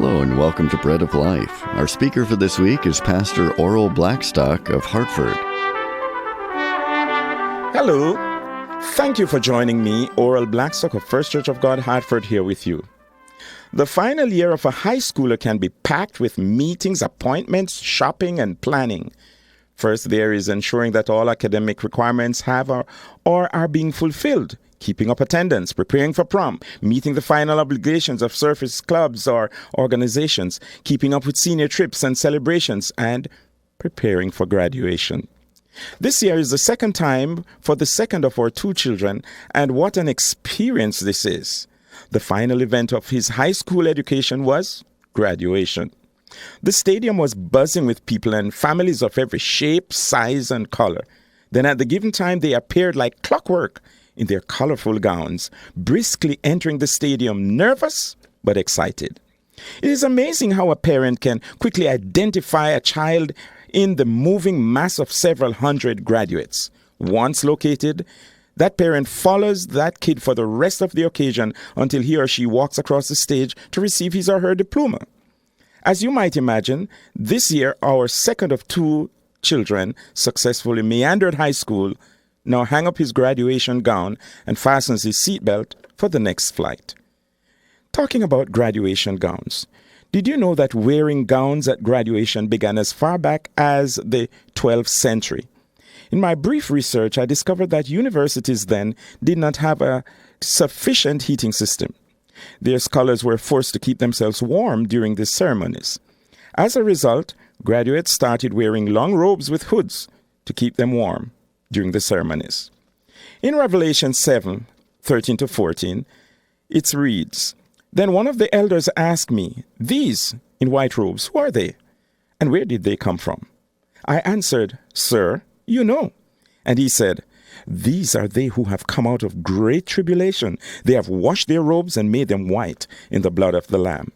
Hello and welcome to Bread of Life. Our speaker for this week is Pastor Oral Blackstock of Hartford. Hello. Thank you for joining me, Oral Blackstock of First Church of God, Hartford, here with you. The final year of a high schooler can be packed with meetings, appointments, shopping, and planning. First, there is ensuring that all academic requirements have or are being fulfilled, keeping up attendance, preparing for prom, meeting the final obligations of service clubs or organizations, keeping up with senior trips and celebrations, and preparing for graduation. This year is the second time for the second of our two children, and what an experience this is. The final event of his high school education was graduation. The stadium was buzzing with people and families of every shape, size, and color. Then at the given time, they appeared like clockwork in their colorful gowns, briskly entering the stadium, nervous but excited. It is amazing how a parent can quickly identify a child in the moving mass of several hundred graduates. Once located, that parent follows that kid for the rest of the occasion until he or she walks across the stage to receive his or her diploma. As you might imagine, this year our second of two children successfully meandered high school, now hang up his graduation gown and fastens his seatbelt for the next flight. Talking about graduation gowns, did you know that wearing gowns at graduation began as far back as the 12th century? In my brief research, I discovered that universities then did not have a sufficient heating system. Their scholars were forced to keep themselves warm during the ceremonies. As a result, graduates started wearing long robes with hoods to keep them warm during the ceremonies. In Revelation 7:13-14, it reads, "Then one of the elders asked me, 'These in white robes, who are they? And where did they come from?' I answered, 'Sir, you know.' And he said, 'These are they who have come out of great tribulation. They have washed their robes and made them white in the blood of the Lamb.'"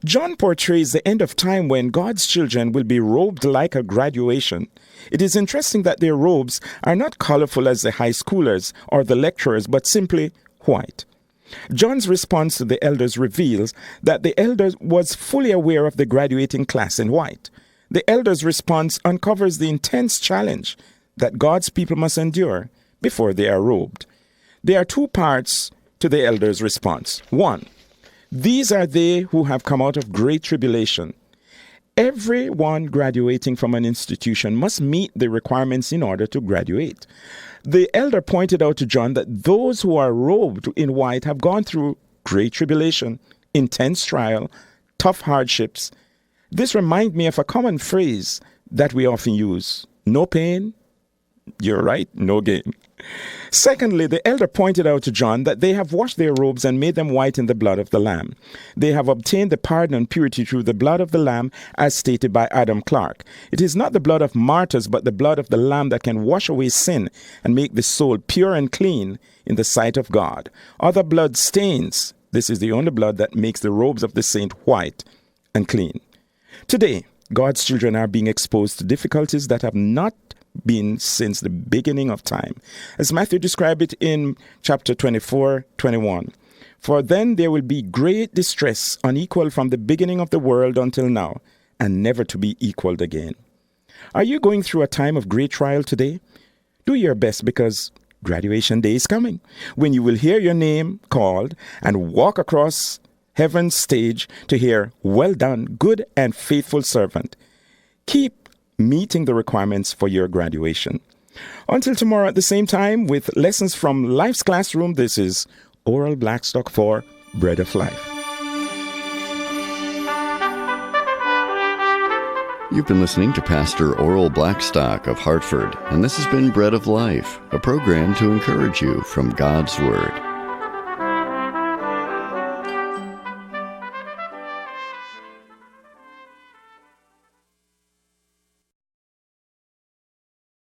John portrays the end of time when God's children will be robed like a graduation. It is interesting that their robes are not colorful as the high schoolers or the lecturers, but simply white. John's response to the elders reveals that the elder was fully aware of the graduating class in white. The elder's response uncovers the intense challenge that God's people must endure before they are robed. There are two parts to the elder's response. One, these are they who have come out of great tribulation. Everyone graduating from an institution must meet the requirements in order to graduate. The elder pointed out to John that those who are robed in white have gone through great tribulation, intense trial, tough hardships. This reminds me of a common phrase that we often use: no pain, you're right, no gain. Secondly, the elder pointed out to John that they have washed their robes and made them white in the blood of the Lamb. They have obtained the pardon and purity through the blood of the Lamb, as stated by Adam Clarke. It is not the blood of martyrs, but the blood of the Lamb that can wash away sin and make the soul pure and clean in the sight of God. Other blood stains. This is the only blood that makes the robes of the saint white and clean. Today, God's children are being exposed to difficulties that have not been since the beginning of time. As Matthew described it in chapter 24:21, "For then there will be great distress, unequal from the beginning of the world until now, and never to be equaled again." Are you going through a time of great trial today? Do your best, because graduation day is coming, when you will hear your name called and walk across heaven's stage to hear, "Well done, good and faithful servant." Keep meeting the requirements for your graduation. Until tomorrow at the same time, with lessons from Life's Classroom, this is Oral Blackstock for Bread of Life. You've been listening to Pastor Oral Blackstock of Hartford, and this has been Bread of Life, a program to encourage you from God's Word.